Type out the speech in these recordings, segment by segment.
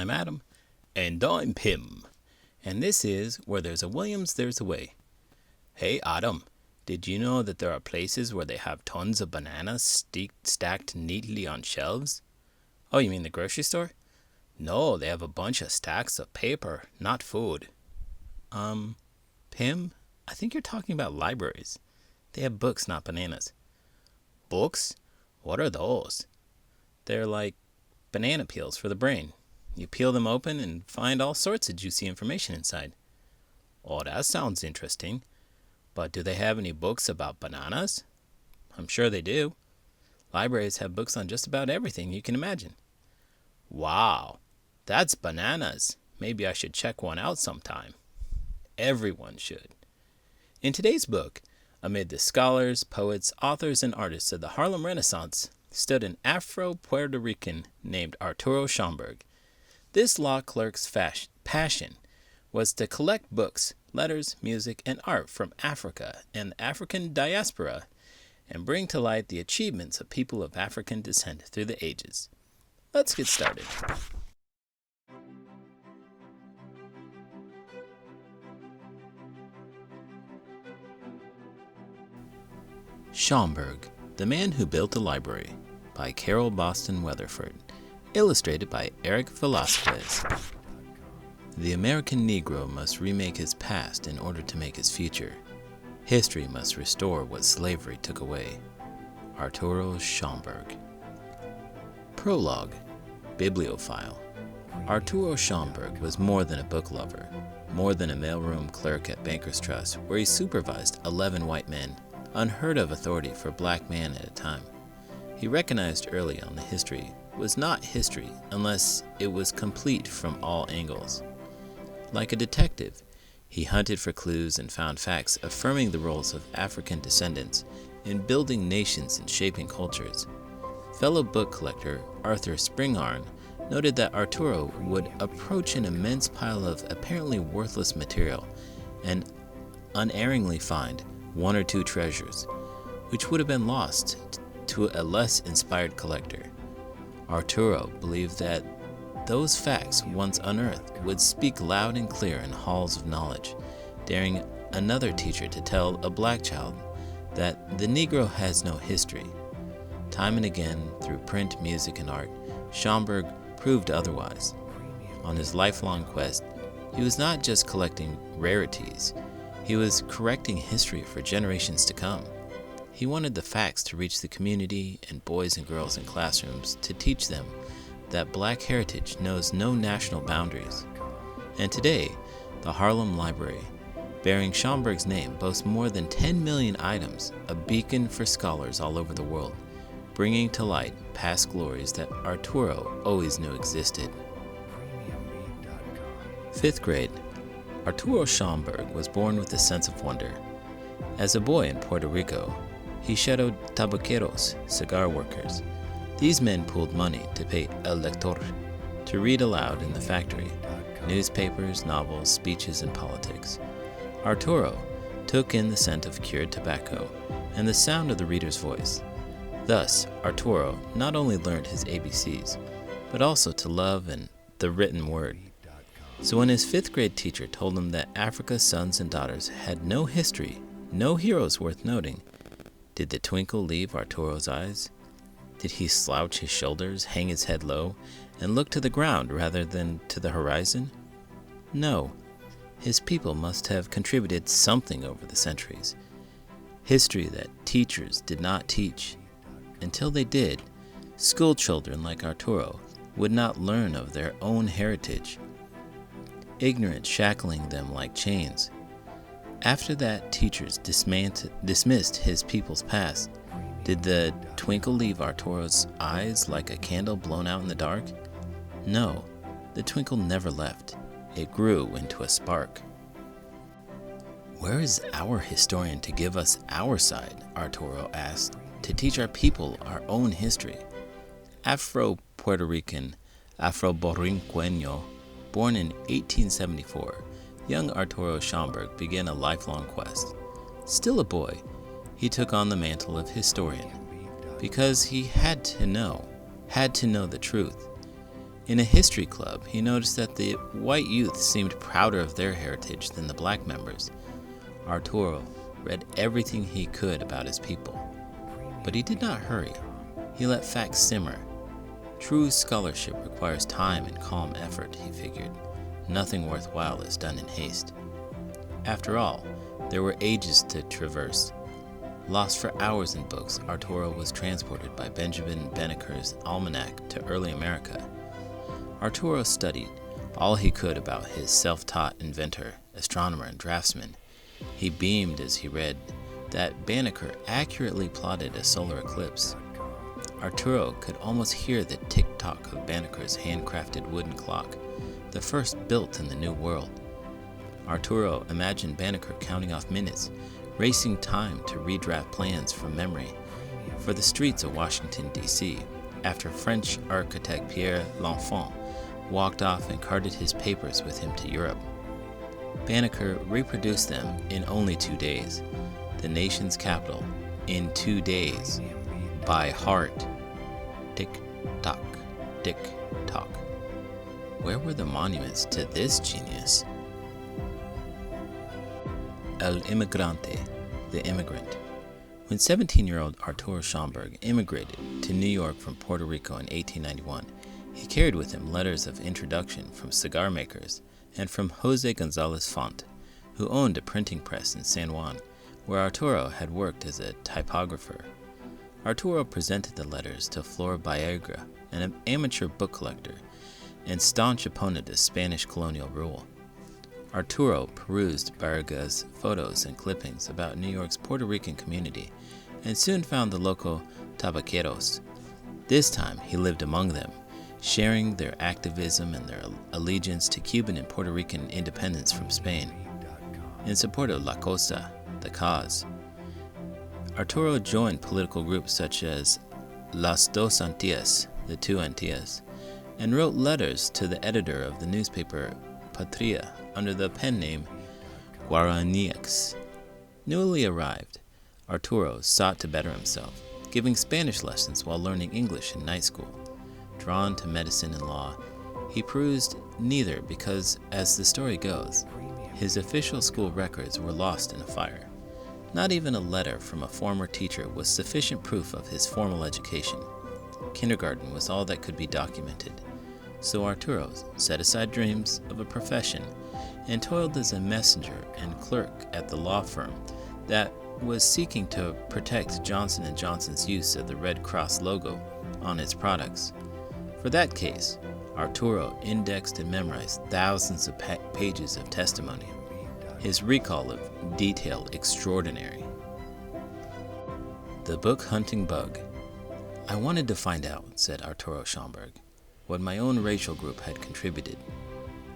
I'm Adam. And I'm Pim. And this is Where There's a Williams, There's a Way. Hey Adam, did you know that there are places where they have tons of bananas stacked neatly on shelves? Oh, you mean the grocery store? No, they have a bunch of stacks of paper, not food. Pim, I think you're talking about libraries. They have books, not bananas. Books? What are those? They're like banana peels for the brain. You peel them open and find all sorts of juicy information inside. Oh, that sounds interesting. But do they have any books about bananas? I'm sure they do. Libraries have books on just about everything you can imagine. Wow, that's bananas. Maybe I should check one out sometime. Everyone should. In today's book, amid the scholars, poets, authors, and artists of the Harlem Renaissance, stood an Afro-Puerto Rican named Arturo Schomburg. This law clerk's passion was to collect books, letters, music, and art from Africa and the African diaspora and bring to light the achievements of people of African descent through the ages. Let's get started. Schomburg, The Man Who Built a Library, by Carole Boston Weatherford, illustrated by Eric Velasquez. The American Negro must remake his past in order to make his future. History must restore what slavery took away. Arturo Schomburg. Prologue, Bibliophile. Arturo Schomburg was more than a book lover, more than a mailroom clerk at Bankers Trust, where he supervised 11 white men, unheard of authority for a black man at a time. He recognized early on the history was not history unless it was complete from all angles. Like a detective, he hunted for clues and found facts affirming the roles of African descendants in building nations and shaping cultures. Fellow book collector Arthur Springarn noted that Arturo would approach an immense pile of apparently worthless material and unerringly find one or two treasures, which would have been lost to a less inspired collector. Arturo believed that those facts, once unearthed, would speak loud and clear in halls of knowledge, daring another teacher to tell a black child that the Negro has no history. Time and again, through print, music, and art, Schomburg proved otherwise. On his lifelong quest, he was not just collecting rarities, he was correcting history for generations to come. He wanted the facts to reach the community and boys and girls in classrooms to teach them that black heritage knows no national boundaries. And today, the Harlem Library, bearing Schomburg's name, boasts more than 10 million items, a beacon for scholars all over the world, bringing to light past glories that Arturo always knew existed. 5th grade. Arturo Schomburg was born with a sense of wonder. As a boy in Puerto Rico, he shadowed tabaqueros, cigar workers. These men pooled money to pay el lector, to read aloud in the factory, newspapers, novels, speeches, and politics. Arturo took in the scent of cured tobacco and the sound of the reader's voice. Thus, Arturo not only learned his ABCs, but also to love and the written word. So when his 5th grade teacher told him that Africa's sons and daughters had no history, no heroes worth noting, did the twinkle leave Arturo's eyes? Did he slouch his shoulders, hang his head low, and look to the ground rather than to the horizon? No, his people must have contributed something over the centuries. History that teachers did not teach. Until they did, school children like Arturo would not learn of their own heritage, ignorance shackling them like chains. After that, teachers dismissed his people's past. Did the twinkle leave Arturo's eyes like a candle blown out in the dark? No, the twinkle never left. It grew into a spark. Where is our historian to give us our side? Arturo asked, to teach our people our own history. Afro-Puerto Rican, Afro-Borinqueño, born in 1874, young Arturo Schomburg began a lifelong quest. Still a boy, he took on the mantle of historian because he had to know the truth. In a history club, he noticed that the white youth seemed prouder of their heritage than the black members. Arturo read everything he could about his people, but he did not hurry. He let facts simmer. True scholarship requires time and calm effort, he figured. Nothing worthwhile is done in haste. After all, there were ages to traverse. Lost for hours in books, Arturo was transported by Benjamin Banneker's almanac to early America. Arturo studied all he could about his self-taught inventor, astronomer, and draftsman. He beamed as he read that Banneker accurately plotted a solar eclipse. Arturo could almost hear the tick-tock of Banneker's handcrafted wooden clock, the first built in the New World. Arturo imagined Banneker counting off minutes, racing time to redraft plans from memory for the streets of Washington, D.C., after French architect Pierre L'Enfant walked off and carted his papers with him to Europe. Banneker reproduced them in only 2 days. The nation's capital in 2 days, by heart. Tick-tock, tick-tock. Where were the monuments to this genius? El Immigrante, the Immigrant. When 17-year-old Arturo Schomburg immigrated to New York from Puerto Rico in 1891, he carried with him letters of introduction from cigar makers and from Jose Gonzalez Font, who owned a printing press in San Juan, where Arturo had worked as a typographer. Arturo presented the letters to Flor Baegra, an amateur book collector and staunch opponent of Spanish colonial rule. Arturo perused Baegra's photos and clippings about New York's Puerto Rican community and soon found the local tabaqueros. This time he lived among them, sharing their activism and their allegiance to Cuban and Puerto Rican independence from Spain. In support of La Cosa, the cause, Arturo joined political groups such as Las Dos Antillas, the Two Antillas, and wrote letters to the editor of the newspaper Patria under the pen name Guaraniax. Newly arrived, Arturo sought to better himself, giving Spanish lessons while learning English in night school. Drawn to medicine and law, he perused neither because, as the story goes, his official school records were lost in a fire. Not even a letter from a former teacher was sufficient proof of his formal education. Kindergarten was all that could be documented. So Arturo set aside dreams of a profession and toiled as a messenger and clerk at the law firm that was seeking to protect Johnson & Johnson's use of the Red Cross logo on its products. For that case, Arturo indexed and memorized thousands of pages of testimony, his recall of detail extraordinary. The book hunting bug. I wanted to find out, said Arturo Schomburg, what my own racial group had contributed.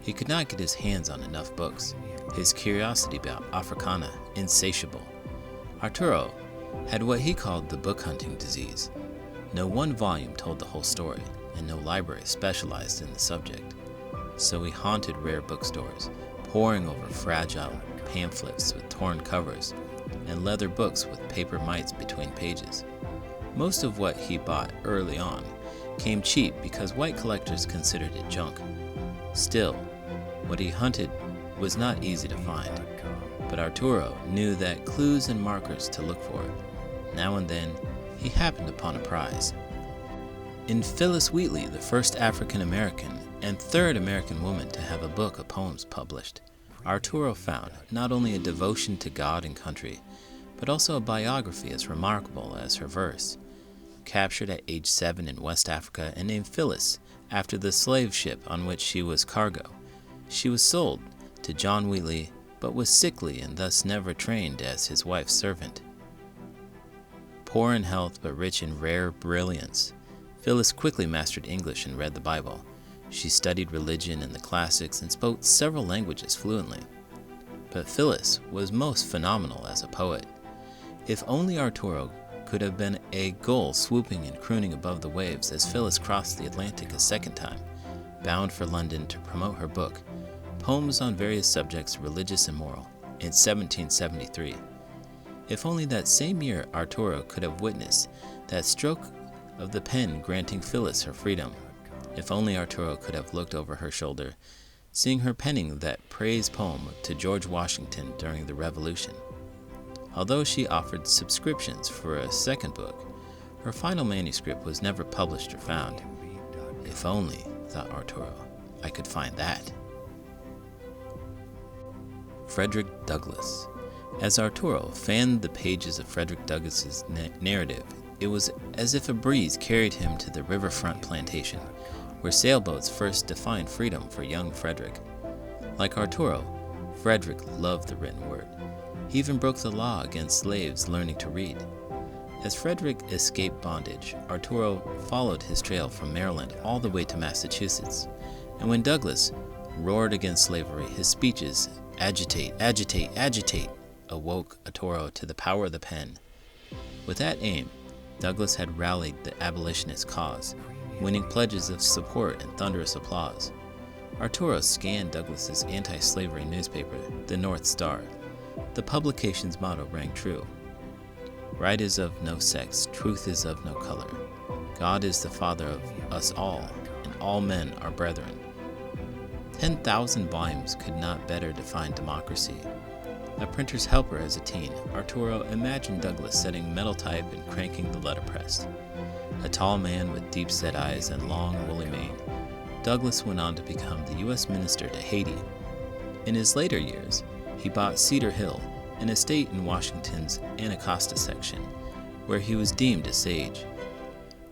He could not get his hands on enough books, his curiosity about Africana insatiable. Arturo had what he called the book hunting disease. No one volume told the whole story, and no library specialized in the subject. So he haunted rare bookstores, poring over fragile pamphlets with torn covers and leather books with paper mites between pages. Most of what he bought early on came cheap because white collectors considered it junk. Still, what he hunted was not easy to find, but Arturo knew that clues and markers to look for. Now and then, he happened upon a prize. In Phyllis Wheatley, the first African-American and third American woman to have a book of poems published, Arturo found not only a devotion to God and country, but also a biography as remarkable as her verse. Captured at age 7 in West Africa and named Phyllis after the slave ship on which she was cargo, she was sold to John Wheatley, but was sickly and thus never trained as his wife's servant. Poor in health but rich in rare brilliance, Phyllis quickly mastered English and read the Bible. She studied religion and the classics and spoke several languages fluently. But Phyllis was most phenomenal as a poet. If only Arturo could have been a gull swooping and crooning above the waves as Phyllis crossed the Atlantic a second time, bound for London to promote her book, Poems on Various Subjects, Religious and Moral, in 1773. If only that same year Arturo could have witnessed that stroke of the pen granting Phyllis her freedom. If only Arturo could have looked over her shoulder, seeing her penning that praise poem to George Washington during the Revolution. Although she offered subscriptions for a second book, her final manuscript was never published or found. If only, thought Arturo, I could find that. Frederick Douglass. As Arturo fanned the pages of Frederick Douglass's narrative, it was as if a breeze carried him to the riverfront plantation, where sailboats first defined freedom for young Frederick. Like Arturo, Frederick loved the written word. He even broke the law against slaves learning to read. As Frederick escaped bondage, Arturo followed his trail from Maryland all the way to Massachusetts. And when Douglass roared against slavery, his speeches, "Agitate, agitate, agitate," awoke Arturo to the power of the pen. With that aim, Douglass had rallied the abolitionist cause, winning pledges of support and thunderous applause. Arturo scanned Douglass's anti-slavery newspaper, the North Star. The publication's motto rang true. Right is of no sex, truth is of no color. God is the Father of us all, and all men are brethren. 10,000 volumes could not better define democracy. A printer's helper as a teen, Arturo imagined Douglass setting metal type and cranking the letterpress. A tall man with deep-set eyes and long, woolly mane, Douglass went on to become the U.S. Minister to Haiti. In his later years, he bought Cedar Hill, an estate in Washington's Anacostia section, where he was deemed a sage.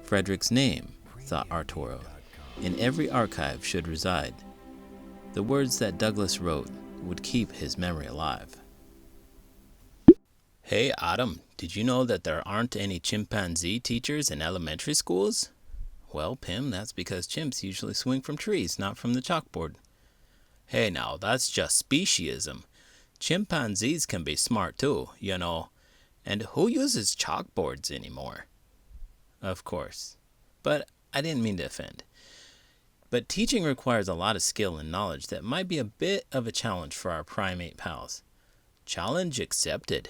Frederick's name, thought Arturo, in every archive should reside. The words that Douglass wrote would keep his memory alive. Hey, Adam, did you know that there aren't any chimpanzee teachers in elementary schools? Well, Pim, that's because chimps usually swing from trees, not from the chalkboard. Hey, now, that's just speciesism. Chimpanzees can be smart too, you know. And who uses chalkboards anymore? Of course. But I didn't mean to offend. But teaching requires a lot of skill and knowledge that might be a bit of a challenge for our primate pals. Challenge accepted.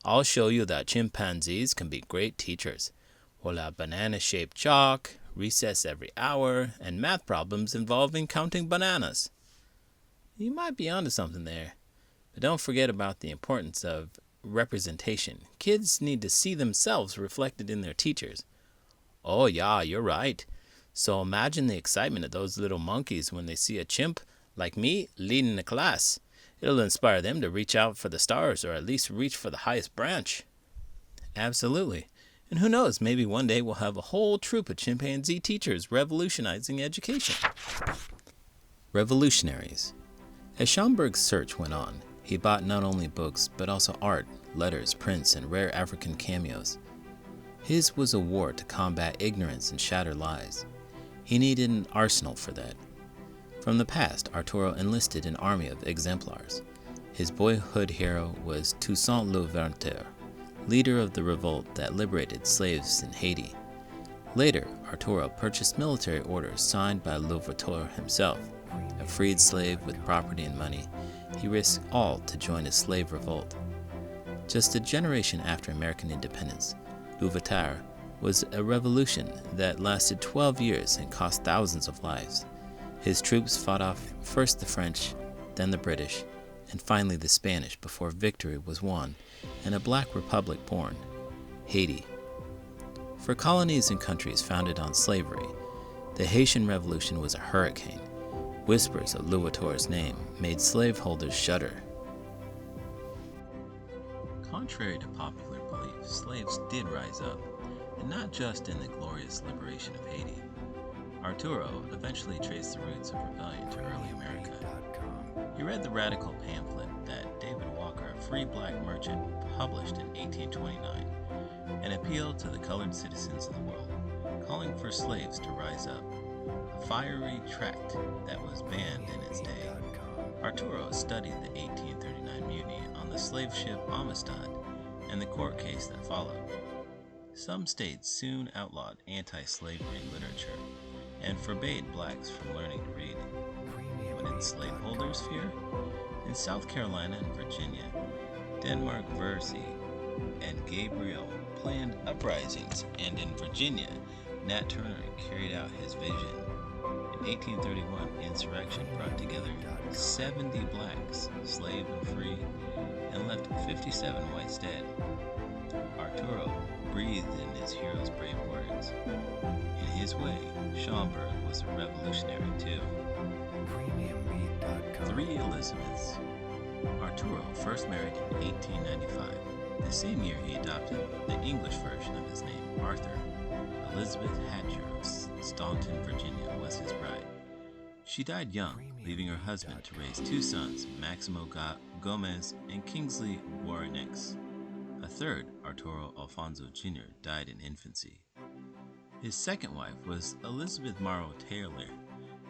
I'll show you that chimpanzees can be great teachers. We'll have banana-shaped chalk, recess every hour, and math problems involving counting bananas. You might be onto something there. But don't forget about the importance of representation. Kids need to see themselves reflected in their teachers. Oh yeah, you're right. So imagine the excitement of those little monkeys when they see a chimp like me leading the class. It'll inspire them to reach out for the stars, or at least reach for the highest branch. Absolutely. And who knows, maybe one day we'll have a whole troop of chimpanzee teachers revolutionizing education. Revolutionaries. As Schomburg's search went on, he bought not only books, but also art, letters, prints, and rare African cameos. His was a war to combat ignorance and shatter lies. He needed an arsenal for that. From the past, Arturo enlisted an army of exemplars. His boyhood hero was Toussaint Louverture, leader of the revolt that liberated slaves in Haiti. Later, Arturo purchased military orders signed by Louverture himself. A freed slave with property and money, he risked all to join a slave revolt. Just a generation after American independence, Louverture was a revolution that lasted 12 years and cost thousands of lives. His troops fought off first the French, then the British, and finally the Spanish before victory was won and a black republic born, Haiti. For colonies and countries founded on slavery, the Haitian Revolution was a hurricane. Whispers of Louverture's name made slaveholders shudder. Contrary to popular belief, slaves did rise up, and not just in the glorious liberation of Haiti. Arturo eventually traced the roots of rebellion to early America. He read the radical pamphlet that David Walker, a free black merchant, published in 1829, an appeal to the colored citizens of the world, calling for slaves to rise up, a fiery tract that was banned in its day. Arturo studied the 1839 mutiny on the slave ship Amistad and the court case that followed. Some states soon outlawed anti-slavery literature and forbade blacks from learning to read. What did slaveholders fear? In South Carolina and Virginia, Denmark Vesey and Gabriel planned uprisings, and in Virginia, Nat Turner carried out his vision. In 1831, insurrection brought together 70 blacks, slave and free, and left 57 whites dead. Arturo breathed in his hero's brave words. In his way, Schomburg was a revolutionary too. Three Elizabeths. Arturo first married in 1895. The same year he adopted the English version of his name, Arthur. Elizabeth Hatcher of Staunton, Virginia, was his bride. She died young, leaving her husband to raise two sons, Maximo Gomez and Kingsley Warrenix. A third, Arturo Alfonso Jr., died in infancy. His second wife was Elizabeth Morrow Taylor,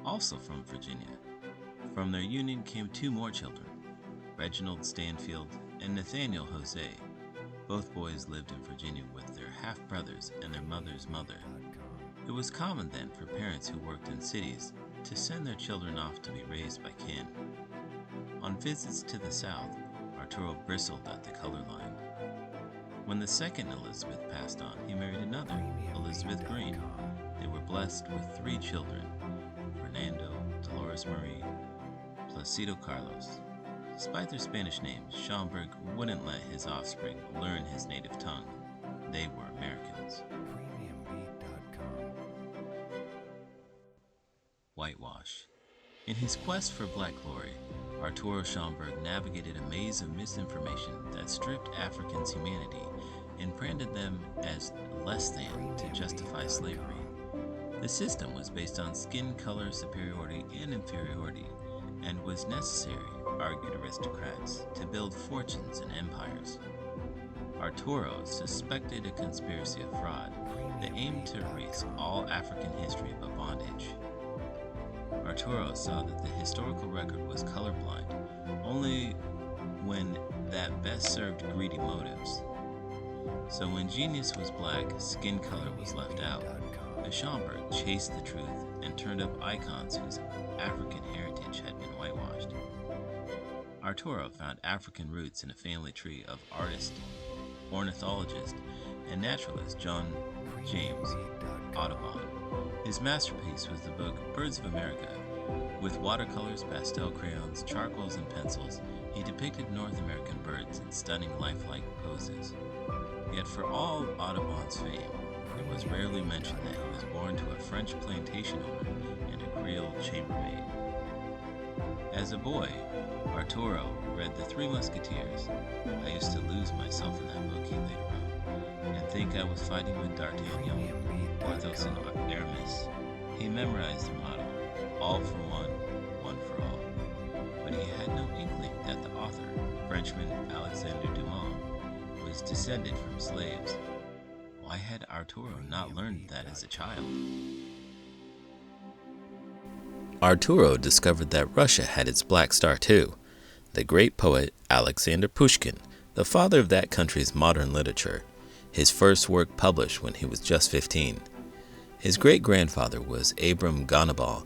also from Virginia. From their union came two more children, Reginald Stanfield and Nathaniel Jose. Both boys lived in Virginia with their half-brothers and their mother's mother. It was common then for parents who worked in cities to send their children off to be raised by kin. On visits to the South, Arturo bristled at the color line. When the second Elizabeth passed on, he married another, Elizabeth Green. They were blessed with three children, Fernando, Dolores Marie, Placido Carlos. Despite their Spanish names, Schomburg wouldn't let his offspring learn his native tongue. They were Americans. Whitewash. In his quest for black glory, Arturo Schomburg navigated a maze of misinformation that stripped Africans' humanity and branded them as less than to justify slavery. The system was based on skin color superiority and inferiority, and was necessary, argued aristocrats, to build fortunes and empires. Arturo suspected a conspiracy of fraud that aimed to erase all African history but bondage. Arturo saw that the historical record was colorblind only when that best served greedy motives. So when genius was black, skin color was left out. The Schomburg chased the truth and turned up icons whose African heritage had been whitewashed. Arturo found African roots in a family tree of artist, ornithologist, and naturalist John James Audubon. His masterpiece was the book Birds of America. With watercolors, pastel crayons, charcoals, and pencils, he depicted North American birds in stunning lifelike poses. Yet for all Audubon's fame, it was rarely mentioned that he was born to a French plantation owner and a Creole chambermaid. As a boy, Arturo read The Three Musketeers. I used to lose myself in that book, he later wrote, and think I was fighting with D'Artagnan, Porthos, and Aramis. He memorized their motto, all for one, one for all. But he had no inkling that the author, Frenchman Alexandre Dumas, was descended from slaves. Why had Arturo not learned that as a child? Arturo discovered that Russia had its black star too, the great poet Alexander Pushkin, the father of that country's modern literature, his first work published when he was just 15. His great-grandfather was Abram Gonabal,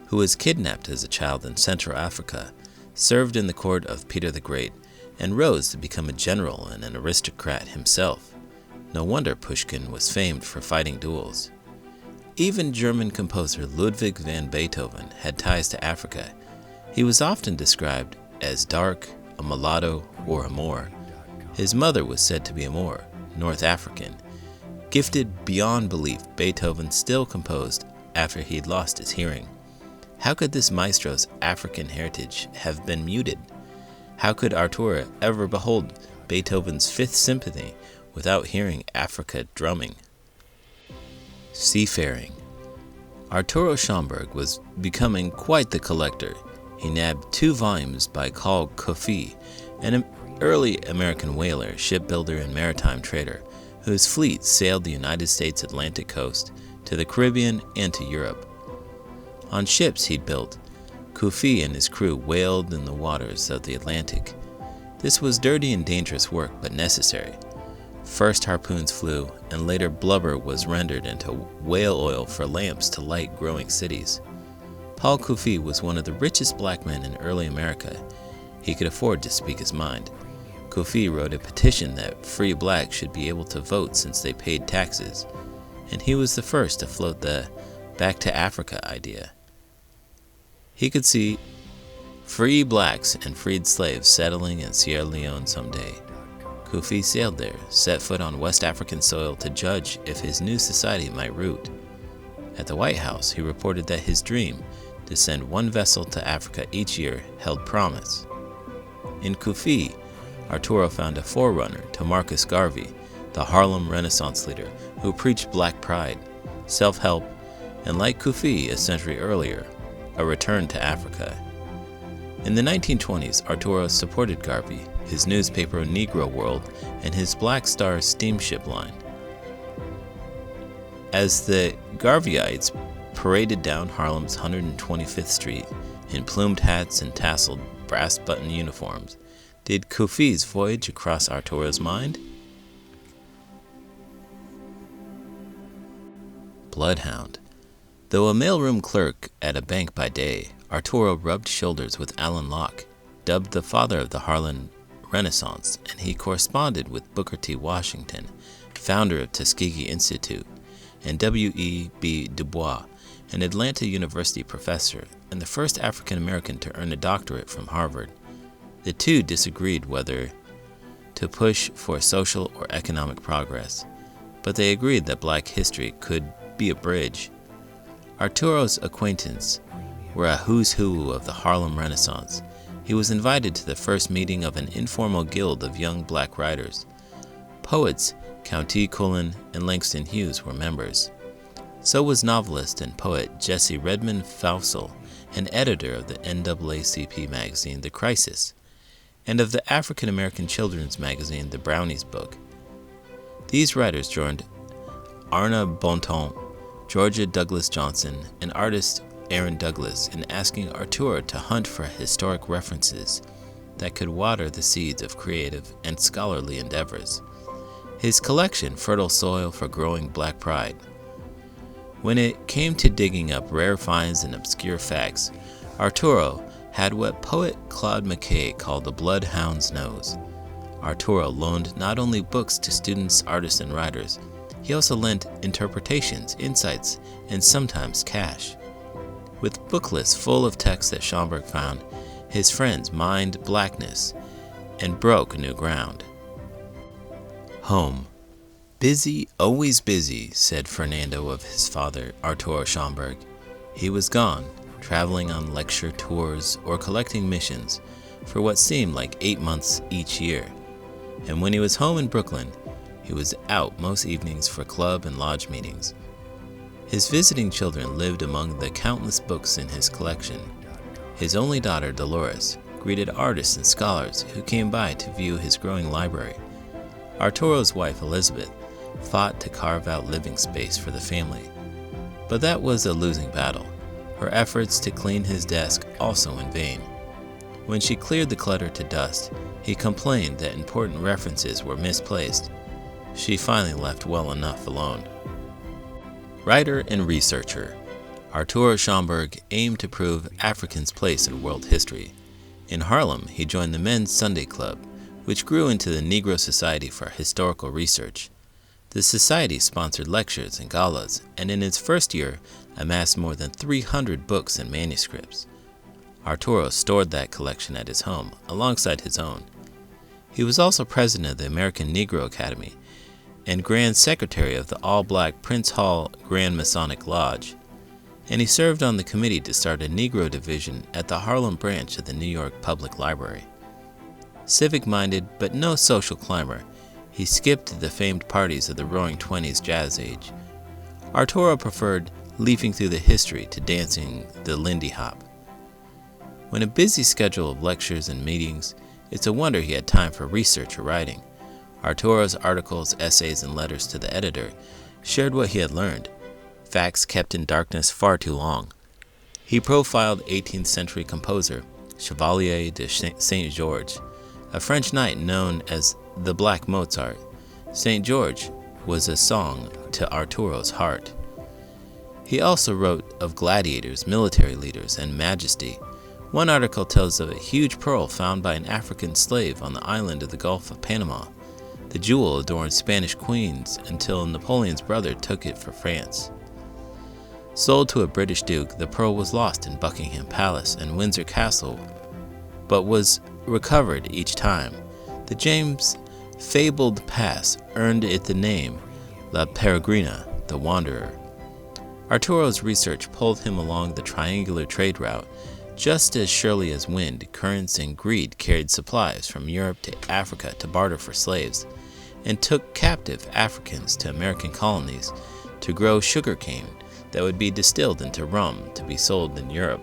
who was kidnapped as a child in Central Africa, served in the court of Peter the Great, and rose to become a general and an aristocrat himself. No wonder Pushkin was famed for fighting duels. Even German composer Ludwig van Beethoven had ties to Africa. He was often described as dark, a mulatto, or a Moor. His mother was said to be a Moor, North African. Gifted beyond belief, Beethoven still composed after he'd lost his hearing. How could this maestro's African heritage have been muted? How could Arturo ever behold Beethoven's Fifth Symphony without hearing Africa drumming? Seafaring. Arturo Schomburg was becoming quite the collector. He nabbed 2 volumes by Carole Boston, an early American whaler, shipbuilder, and maritime trader, whose fleet sailed the United States Atlantic coast to the Caribbean and to Europe. On ships he'd built, Kufi and his crew whaled in the waters of the Atlantic. This was dirty and dangerous work, but necessary. First harpoons flew, and later blubber was rendered into whale oil for lamps to light growing cities. Paul Kufi was one of the richest black men in early America. He could afford to speak his mind. Kufi wrote a petition that free blacks should be able to vote since they paid taxes, and he was the first to float the back to Africa idea. He could see free blacks and freed slaves settling in Sierra Leone someday. Kufi sailed there, set foot on West African soil to judge if his new society might root. At the White House, he reported that his dream, to send one vessel to Africa each year, held promise. In Kufi, Arturo found a forerunner to Marcus Garvey, the Harlem Renaissance leader who preached black pride, self-help, and like Kufi a century earlier, a return to Africa. In the 1920s, Arturo supported Garvey, his newspaper Negro World, and his Black Star steamship line. As the Garveyites paraded down Harlem's 125th Street in plumed hats and tasseled brass-button uniforms, did Kufi's voyage across Arturo's mind? Bloodhound. Though a mailroom clerk at a bank by day, Arturo rubbed shoulders with Alan Locke, dubbed the father of the Harlem Renaissance, and he corresponded with Booker T. Washington, founder of Tuskegee Institute, and W.E.B. Du Bois, an Atlanta University professor and the first African-American to earn a doctorate from Harvard. The two disagreed whether to push for social or economic progress, but they agreed that black history could be a bridge. Arturo's acquaintance were a who's who of the Harlem Renaissance. He was invited to the first meeting of an informal guild of young black writers. Poets Count T. Cullen and Langston Hughes were members. So was novelist and poet Jesse Redmond Faussel, an editor of the NAACP magazine The Crisis, and of the African American children's magazine The Brownies Book. These writers joined Arna Bontemps, Georgia Douglas Johnson, and artist Aaron Douglas in asking Arturo to hunt for historic references that could water the seeds of creative and scholarly endeavors. His collection, fertile soil for growing black pride. When it came to digging up rare finds and obscure facts, Arturo had what poet Claude McKay called the bloodhound's nose. Arturo loaned not only books to students, artists, and writers, he also lent interpretations, insights, and sometimes cash. With book lists full of texts that Schomburg found, his friends mined blackness and broke new ground. Home. Busy, always busy, said Fernando of his father, Arturo Schomburg. He was gone, traveling on lecture tours or collecting missions for what seemed like 8 months each year. And when he was home in Brooklyn, he was out most evenings for club and lodge meetings. His visiting children lived among the countless books in his collection. His only daughter, Dolores, greeted artists and scholars who came by to view his growing library. Arturo's wife, Elizabeth, fought to carve out living space for the family. But that was a losing battle, her efforts to clean his desk also in vain. When she cleared the clutter to dust, he complained that important references were misplaced. She finally left well enough alone. Writer and researcher, Arturo Schomburg aimed to prove Africans' place in world history. In Harlem, he joined the Men's Sunday Club, which grew into the Negro Society for Historical Research. The society sponsored lectures and galas, and in its first year amassed more than 300 books and manuscripts. Arturo stored that collection at his home, alongside his own. He was also president of the American Negro Academy and Grand Secretary of the all-black Prince Hall Grand Masonic Lodge, and he served on the committee to start a Negro division at the Harlem branch of the New York Public Library. Civic-minded but no social climber, he skipped the famed parties of the Roaring Twenties jazz age. Arturo preferred leafing through the history to dancing the Lindy Hop. When a busy schedule of lectures and meetings, it's a wonder he had time for research or writing. Arturo's articles, essays, and letters to the editor shared what he had learned, facts kept in darkness far too long. He profiled 18th century composer Chevalier de Saint-Georges, a French knight known as the Black Mozart. St. George was a song to Arturo's heart. He also wrote of gladiators, military leaders, and majesty. One article tells of a huge pearl found by an African slave on the island of the Gulf of Panama. The jewel adorned Spanish queens until Napoleon's brother took it for France. Sold to a British duke, the pearl was lost in Buckingham Palace and Windsor Castle, but was recovered each time. The James fabled pass earned it the name La Peregrina, the Wanderer. Arturo's research pulled him along the triangular trade route, just as surely as wind, currents, and greed carried supplies from Europe to Africa to barter for slaves, and took captive Africans to American colonies to grow sugarcane that would be distilled into rum to be sold in Europe.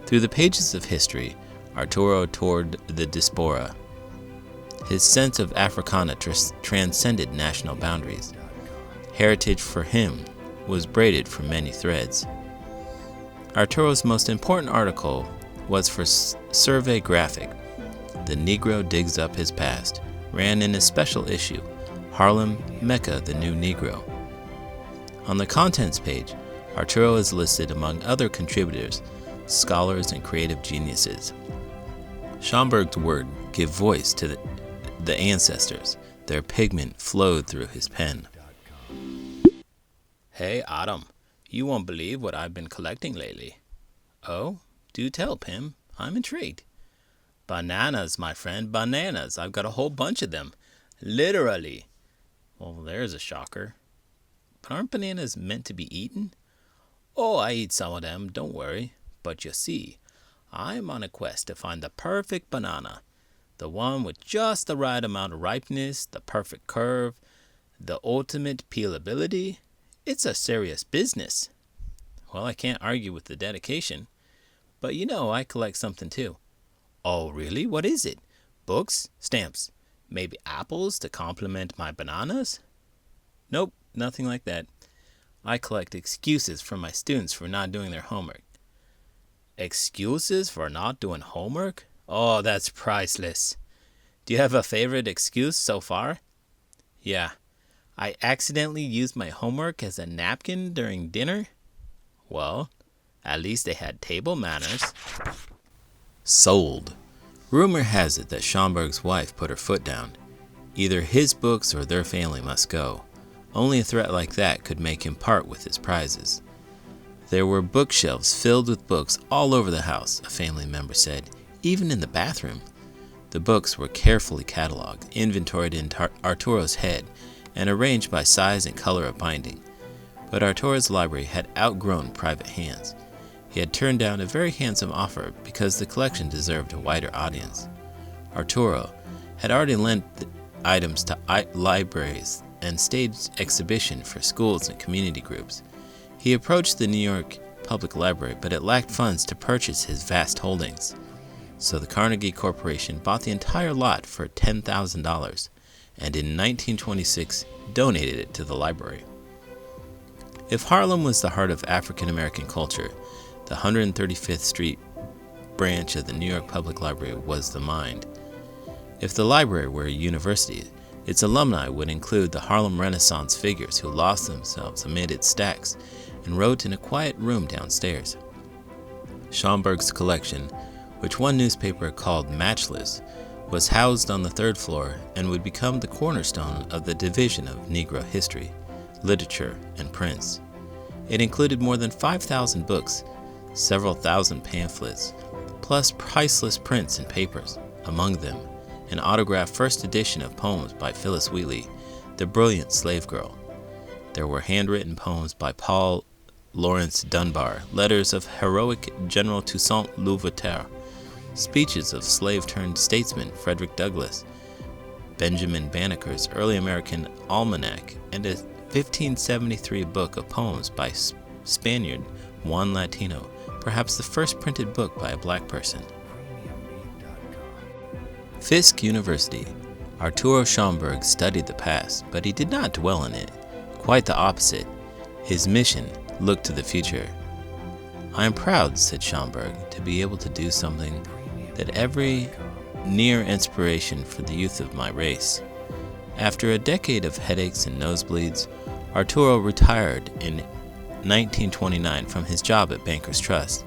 Through the pages of history, Arturo toured the diaspora. His sense of Africana transcended national boundaries. Heritage for him was braided from many threads. Arturo's most important article was for Survey Graphic. The Negro Digs Up His Past ran in a special issue, Harlem, Mecca, the New Negro. On the contents page, Arturo is listed among other contributors, scholars, and creative geniuses. Schomburg's words give voice to the ancestors. Their pigment flowed through his pen. Hey, Autumn, you won't believe what I've been collecting lately. Oh, do tell, Pim. I'm intrigued. Bananas, my friend, bananas. I've got a whole bunch of them. Literally. Well, there's a shocker. But aren't bananas meant to be eaten? Oh, I eat some of them, don't worry. But you see, I'm on a quest to find the perfect banana. The one with just the right amount of ripeness, the perfect curve, the ultimate peelability. It's a serious business. Well, I can't argue with the dedication. But you know, I collect something too. Oh, really? What is it? Books? Stamps? Maybe apples to complement my bananas? Nope, nothing like that. I collect excuses from my students for not doing their homework. Excuses for not doing homework? Oh, that's priceless. Do you have a favorite excuse so far? Yeah, I accidentally used my homework as a napkin during dinner. Well, at least they had table manners. Sold. Rumor has it that Schomburg's wife put her foot down. Either his books or their family must go. Only a threat like that could make him part with his prizes. There were bookshelves filled with books all over the house, a family member said, even in the bathroom. The books were carefully cataloged, inventoried in Arturo's head, and arranged by size and color of binding. But Arturo's library had outgrown private hands. He had turned down a very handsome offer because the collection deserved a wider audience. Arturo had already lent the items to libraries and staged exhibition for schools and community groups. He approached the New York Public Library, but it lacked funds to purchase his vast holdings. So the Carnegie Corporation bought the entire lot for $10,000 and in 1926 donated it to the library. If Harlem was the heart of African American culture, the 135th Street branch of the New York Public Library was the mind. If the library were a university, its alumni would include the Harlem Renaissance figures who lost themselves amid its stacks and wrote in a quiet room downstairs. Schomburg's collection, which one newspaper called matchless, was housed on the third floor and would become the cornerstone of the division of Negro history, literature, and prints. It included more than 5,000 books, several thousand pamphlets, plus priceless prints and papers, among them an autographed first edition of poems by Phyllis Wheatley, the brilliant slave girl. There were handwritten poems by Paul Laurence Dunbar, letters of heroic General Toussaint Louverture, speeches of slave-turned-statesman Frederick Douglass, Benjamin Banneker's early American almanac, and a 1573 book of poems by Spaniard Juan Latino, perhaps the first printed book by a black person. Fisk University. Arturo Schomburg studied the past, but he did not dwell in it. Quite the opposite. His mission looked to the future. I am proud, said Schomburg, to be able to do something that every near inspiration for the youth of my race. After a decade of headaches and nosebleeds, Arturo retired in 1929 from his job at Bankers Trust.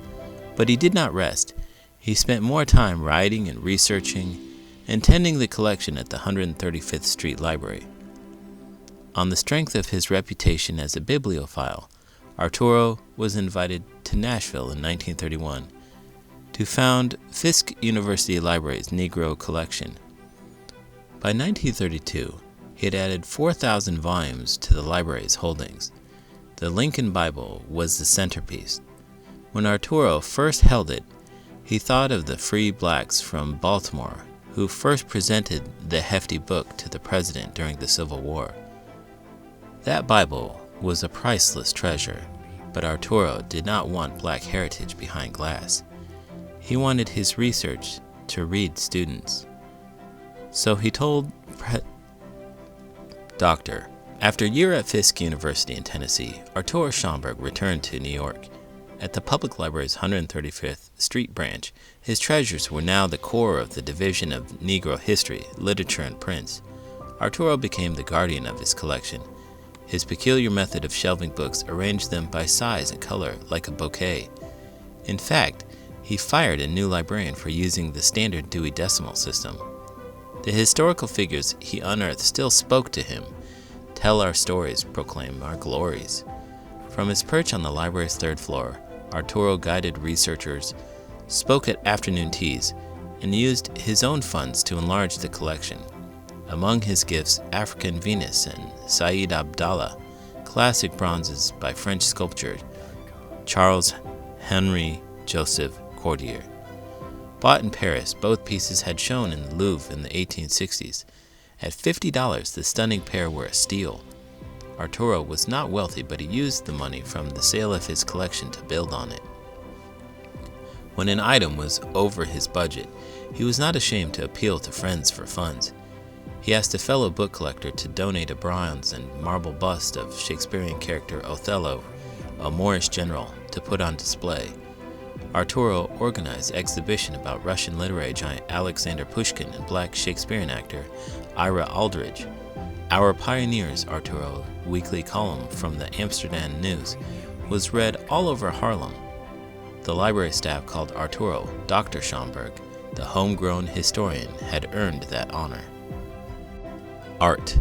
But he did not rest. He spent more time writing and researching and tending the collection at the 135th Street Library. On the strength of his reputation as a bibliophile, Arturo was invited to Nashville in 1931 to found Fisk University Library's Negro collection. By 1932, he had added 4,000 volumes to the library's holdings. The Lincoln Bible was the centerpiece. When Arturo first held it, he thought of the free blacks from Baltimore who first presented the hefty book to the president during the Civil War. That Bible was a priceless treasure, but Arturo did not want black heritage behind glass. He wanted his research to read students. So he told Dr. After a year at Fisk University in Tennessee, Arturo Schomburg returned to New York. At the Public Library's 135th Street branch, his treasures were now the core of the Division of Negro History, Literature, and Prints. Arturo became the guardian of his collection. His peculiar method of shelving books arranged them by size and color like a bouquet. In fact, he fired a new librarian for using the standard Dewey Decimal System. The historical figures he unearthed still spoke to him. Tell our stories, proclaim our glories. From his perch on the library's third floor, Arturo guided researchers, spoke at afternoon teas, and used his own funds to enlarge the collection. Among his gifts, African Venus and Said Abdallah, classic bronzes by French sculptor Charles Henri Joseph Cordier. Bought in Paris, both pieces had shown in the Louvre in the 1860s. At $50, the stunning pair were a steal. Arturo was not wealthy, but he used the money from the sale of his collection to build on it. When an item was over his budget, he was not ashamed to appeal to friends for funds. He asked a fellow book collector to donate a bronze and marble bust of Shakespearean character Othello, a Moorish general, to put on display. Arturo organized exhibition about Russian literary giant Alexander Pushkin and black Shakespearean actor Ira Aldridge. Our Pioneers, Arturo weekly column from the Amsterdam News, was read all over Harlem. The library staff called Arturo Dr. Schomburg. The homegrown historian had earned that honor. Art.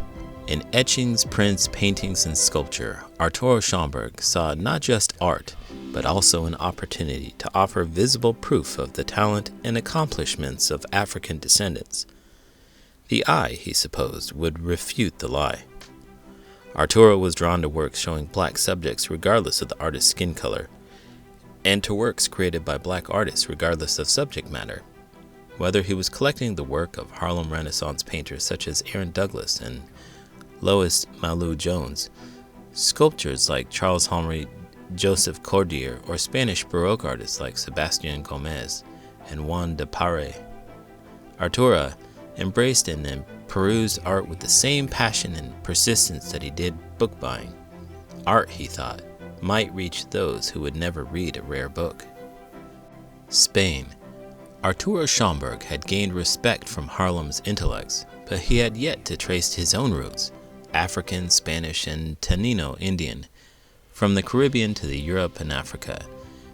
In etchings, prints, paintings, and sculpture, Arturo Schomburg saw not just art, but also an opportunity to offer visible proof of the talent and accomplishments of African descendants. The eye, he supposed, would refute the lie. Arturo was drawn to works showing black subjects regardless of the artist's skin color, and to works created by black artists regardless of subject matter. Whether he was collecting the work of Harlem Renaissance painters such as Aaron Douglas and Lois Mailou Jones, sculptors like Charles Henri Joseph Cordier, or Spanish Baroque artists like Sebastian Gomez and Juan de Paré, Arturo embraced and then perused art with the same passion and persistence that he did book buying. Art, he thought, might reach those who would never read a rare book. Spain. Arturo Schomburg had gained respect from Harlem's intellects, but he had yet to trace his own roots, African, Spanish, and Taino Indian, from the Caribbean to the Europe and Africa.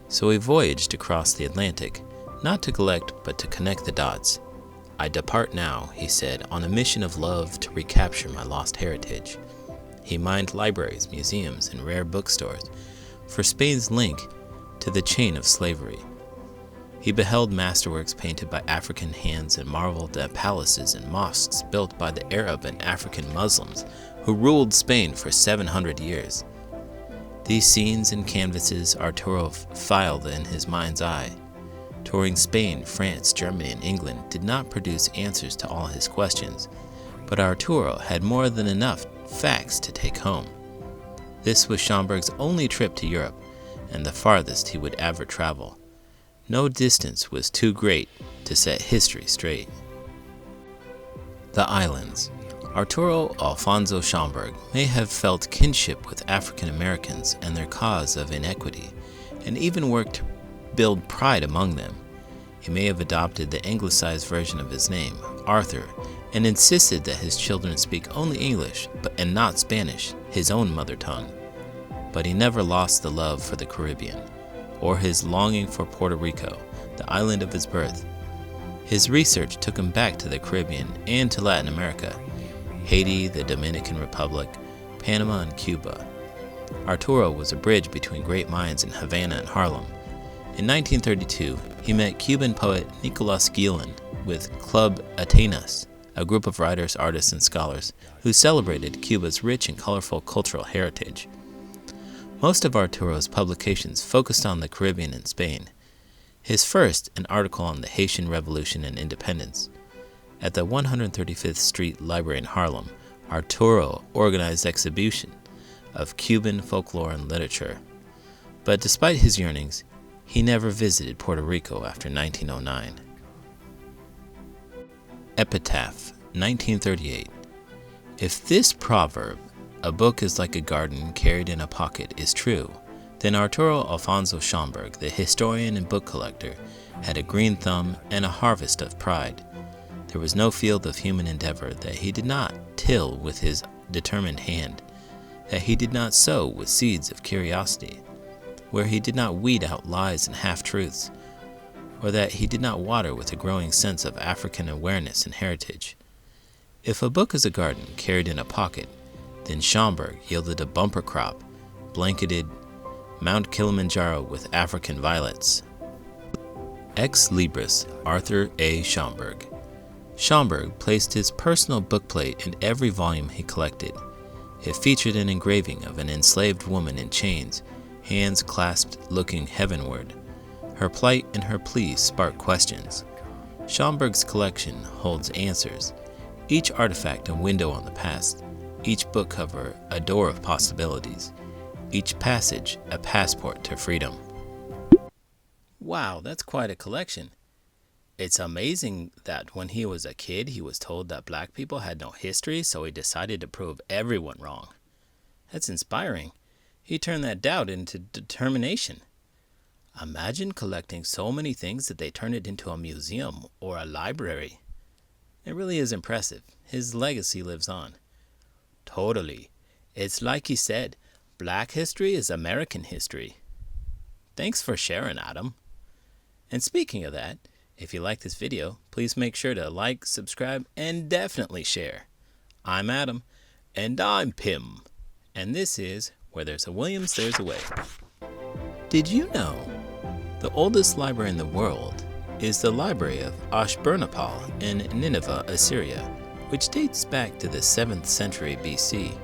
So he voyaged across the Atlantic, not to collect but to connect the dots. I depart now, he said, on a mission of love to recapture my lost heritage. He mined libraries, museums, and rare bookstores for Spain's link to the chain of slavery. He beheld masterworks painted by African hands and marveled at palaces and mosques built by the Arab and African Muslims who ruled Spain for 700 years. These scenes and canvases Arturo filed in his mind's eye. Touring Spain, France, Germany, and England did not produce answers to all his questions, but Arturo had more than enough facts to take home. This was Schomburg's only trip to Europe, and the farthest he would ever travel. No distance was too great to set history straight. The Islands. Arturo Alfonso Schomburg may have felt kinship with African Americans and their cause of inequity, and even worked to build pride among them. He may have adopted the anglicized version of his name, Arthur, and insisted that his children speak only English and not Spanish, his own mother tongue. But he never lost the love for the Caribbean, or his longing for Puerto Rico, the island of his birth. His research took him back to the Caribbean and to Latin America, Haiti, the Dominican Republic, Panama, and Cuba. Arturo was a bridge between great minds in Havana and Harlem. In 1932, he met Cuban poet Nicolas Guillen with Club Atenas, a group of writers, artists, and scholars who celebrated Cuba's rich and colorful cultural heritage. Most of Arturo's publications focused on the Caribbean and Spain. His first, an article on the Haitian Revolution and independence. At the 135th Street Library in Harlem, Arturo organized exhibition of Cuban folklore and literature. But despite his yearnings, he never visited Puerto Rico after 1909. Epitaph, 1938. If this proverb, "A book is like a garden carried in a pocket," is true, then Arturo Alfonso Schomburg, the historian and book collector, had a green thumb and a harvest of pride. There was no field of human endeavor that he did not till with his determined hand, that he did not sow with seeds of curiosity, where he did not weed out lies and half-truths, or that he did not water with a growing sense of African awareness and heritage. If a book is a garden carried in a pocket, then Schomburg yielded a bumper crop, blanketed Mount Kilimanjaro with African violets. Ex Libris, Arthur A. Schomburg. Schomburg placed his personal bookplate in every volume he collected. It featured an engraving of an enslaved woman in chains, hands clasped looking heavenward. Her plight and her pleas spark questions. Schomburg's collection holds answers, each artifact a window on the past, each book cover a door of possibilities, each passage a passport to freedom. Wow, that's quite a collection. It's amazing that when he was a kid, he was told that black people had no history, so he decided to prove everyone wrong. That's inspiring. He turned that doubt into determination. Imagine collecting so many things that they turn it into a museum or a library. It really is impressive. His legacy lives on. Totally. It's like he said, Black history is American history. Thanks for sharing, Adam. And speaking of that, if you like this video, please make sure to like, subscribe, and definitely share. I'm Adam. And I'm Pim. And this is Where There's a Williams, There's a Way. Did you know the oldest library in the world is the Library of Ashburnapal in Nineveh, Assyria, which dates back to the 7th century BC?